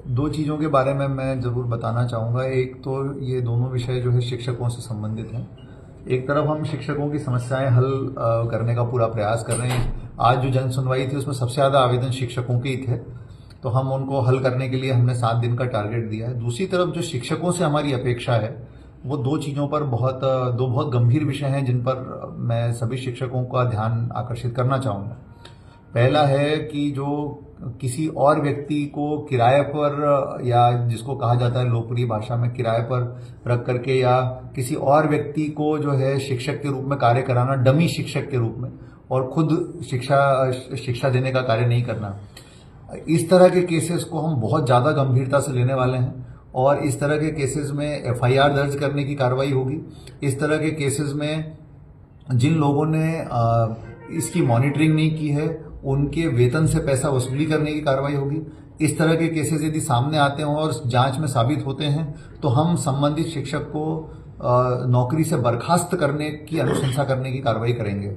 दो चीज़ों के बारे में मैं ज़रूर बताना चाहूँगा। एक तो ये दोनों विषय जो है शिक्षकों से संबंधित हैं। एक तरफ हम शिक्षकों की समस्याएं हल करने का पूरा प्रयास कर रहे हैं। आज जो जन सुनवाई थी उसमें सबसे ज़्यादा आवेदन शिक्षकों के ही थे, तो हम उनको हल करने के लिए हमने 7 दिन का टारगेट दिया है। दूसरी तरफ जो शिक्षकों से हमारी अपेक्षा है वो दो चीज़ों पर दो बहुत गंभीर विषय हैं जिन पर मैं सभी शिक्षकों का ध्यान आकर्षित करना चाहूँगा। पहला है कि जो किसी और व्यक्ति को किराए पर, या जिसको कहा जाता है लोकप्रिय भाषा में किराए पर रख करके, या किसी और व्यक्ति को जो है शिक्षक के रूप में कार्य कराना, डमी शिक्षक के रूप में, और खुद शिक्षा देने का कार्य नहीं करना। इस तरह के केसेस को हम बहुत ज़्यादा गंभीरता से लेने वाले हैं और इस तरह के केसेस में एफआईआर दर्ज करने की कार्रवाई होगी। इस तरह के केसेस में जिन लोगों ने इसकी मॉनिटरिंग नहीं की है उनके वेतन से पैसा वसूली करने की कार्रवाई होगी। इस तरह के केसेस यदि सामने आते हैं और जांच में साबित होते हैं तो हम संबंधित शिक्षक को नौकरी से बर्खास्त करने की अनुशंसा करने की कार्रवाई करेंगे।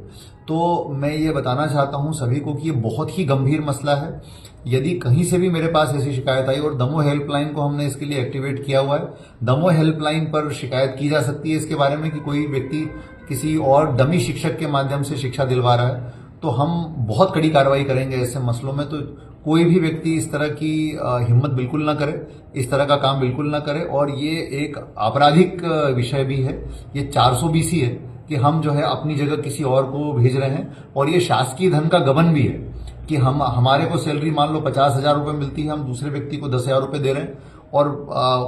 तो मैं ये बताना चाहता हूँ सभी को कि ये बहुत ही गंभीर मसला है। यदि कहीं से भी मेरे पास ऐसी शिकायत आई, और दमोह हेल्पलाइन को हमने इसके लिए एक्टिवेट किया हुआ है, दमोह हेल्पलाइन पर शिकायत की जा सकती है इसके बारे में कि कोई व्यक्ति किसी और डमी शिक्षक के माध्यम से शिक्षा दिलवा रहा है, तो हम बहुत कड़ी कार्रवाई करेंगे ऐसे मसलों में। तो कोई भी व्यक्ति इस तरह की हिम्मत बिल्कुल ना करे, इस तरह का काम बिल्कुल ना करे। और ये एक आपराधिक विषय भी है, ये 420 है कि हम जो है अपनी जगह किसी और को भेज रहे हैं, और ये शासकीय धन का गबन भी है कि हमारे को सैलरी मान लो 50,000 रुपये मिलती है, हम दूसरे व्यक्ति को 10,000 रुपये दे रहे हैं और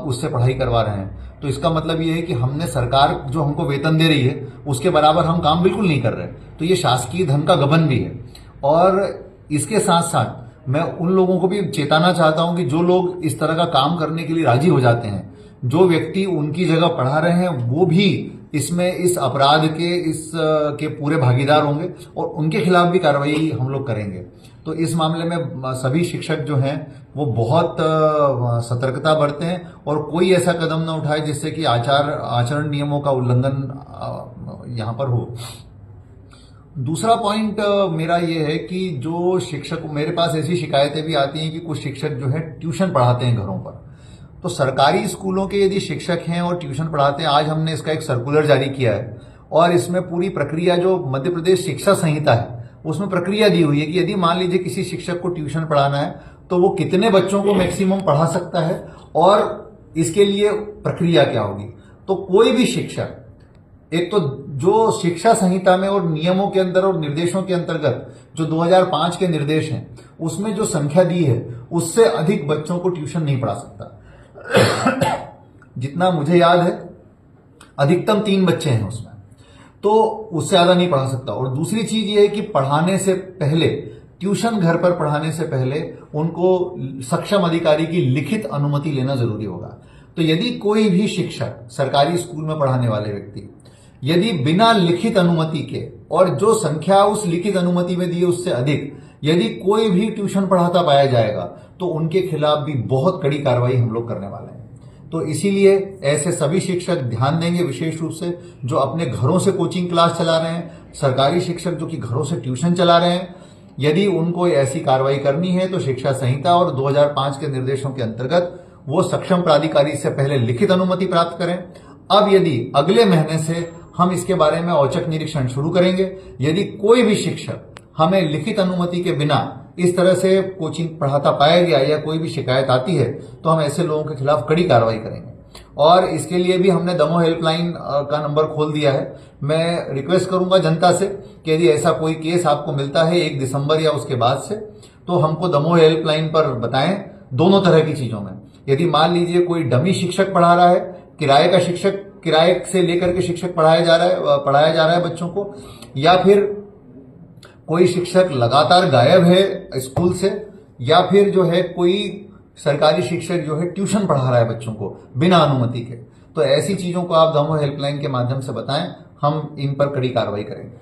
उससे पढ़ाई करवा रहे हैं। तो इसका मतलब ये है कि हमने, सरकार जो हमको वेतन दे रही है उसके बराबर हम काम बिल्कुल नहीं कर रहे। तो ये शासकीय धन का गबन भी है। और इसके साथ साथ मैं उन लोगों को भी चेताना चाहता हूं कि जो लोग इस तरह का काम करने के लिए राजी हो जाते हैं, जो व्यक्ति उनकी जगह पढ़ा रहे हैं वो भी इसमें, इस अपराध के पूरे भागीदार होंगे और उनके खिलाफ भी कार्रवाई हम लोग करेंगे। तो इस मामले में सभी शिक्षक जो हैं वो बहुत सतर्कता बरतें और कोई ऐसा कदम न उठाए जिससे कि आचरण नियमों का उल्लंघन यहाँ पर हो। दूसरा पॉइंट मेरा ये है कि जो शिक्षक, मेरे पास ऐसी शिकायतें भी आती हैं कि कुछ शिक्षक जो है ट्यूशन पढ़ाते हैं घरों पर। तो सरकारी स्कूलों के यदि शिक्षक हैं और ट्यूशन पढ़ाते हैं, आज हमने इसका एक सर्कुलर जारी किया है और इसमें पूरी प्रक्रिया, जो मध्य प्रदेश शिक्षा संहिता है उसमें प्रक्रिया दी हुई है कि यदि मान लीजिए किसी शिक्षक को ट्यूशन पढ़ाना है तो वो कितने बच्चों को मैक्सिमम पढ़ा सकता है और इसके लिए प्रक्रिया क्या होगी। तो कोई भी शिक्षक, एक तो जो शिक्षा संहिता में और नियमों के अंदर और निर्देशों के अंतर्गत जो 2005 के निर्देश हैं उसमें जो संख्या दी है उससे अधिक बच्चों को ट्यूशन नहीं पढ़ा सकता। जितना मुझे याद है अधिकतम 3 बच्चे हैं उसमें, तो उससे ज्यादा नहीं पढ़ा सकता। और दूसरी चीज ये है कि पढ़ाने से पहले, ट्यूशन घर पर पढ़ाने से पहले उनको सक्षम अधिकारी की लिखित अनुमति लेना जरूरी होगा। तो यदि कोई भी शिक्षक, सरकारी स्कूल में पढ़ाने वाले व्यक्ति, यदि बिना लिखित अनुमति के, और जो संख्या उस लिखित अनुमति में दी है उससे अधिक, यदि कोई भी ट्यूशन पढ़ाता पाया जाएगा तो उनके खिलाफ भी बहुत कड़ी कार्रवाई हम लोग करने वाले हैं। तो इसीलिए ऐसे सभी शिक्षक ध्यान देंगे, विशेष रूप से जो अपने घरों से कोचिंग क्लास चला रहे हैं, सरकारी शिक्षक जो कि घरों से ट्यूशन चला रहे हैं, यदि उनको ऐसी कार्रवाई करनी है तो शिक्षा संहिता और 2005 के निर्देशों के अंतर्गत वो सक्षम प्राधिकारी से पहले लिखित अनुमति प्राप्त करें। अब यदि अगले महीने से हम इसके बारे में औचक निरीक्षण शुरू करेंगे, यदि कोई भी शिक्षक हमें लिखित अनुमति के बिना इस तरह से कोचिंग पढ़ाता पाया गया या कोई भी शिकायत आती है तो हम ऐसे लोगों के खिलाफ कड़ी कार्रवाई करेंगे। और इसके लिए भी हमने दमोह हेल्पलाइन का नंबर खोल दिया है। मैं रिक्वेस्ट करूंगा जनता से कि यदि ऐसा कोई केस आपको मिलता है 1 दिसंबर या उसके बाद से, तो हमको दमोह हेल्पलाइन पर बताएं। दोनों तरह की चीजों में, यदि मान लीजिए कोई डमी शिक्षक पढ़ा रहा है, किराए का शिक्षक, किराए से लेकर के शिक्षक पढ़ाया जा रहा है बच्चों को, या फिर कोई शिक्षक लगातार गायब है स्कूल से, या फिर जो है कोई सरकारी शिक्षक जो है ट्यूशन पढ़ा रहा है बच्चों को बिना अनुमति के, तो ऐसी चीजों को आप दमोह हेल्पलाइन के माध्यम से बताएं, हम इन पर कड़ी कार्रवाई करेंगे।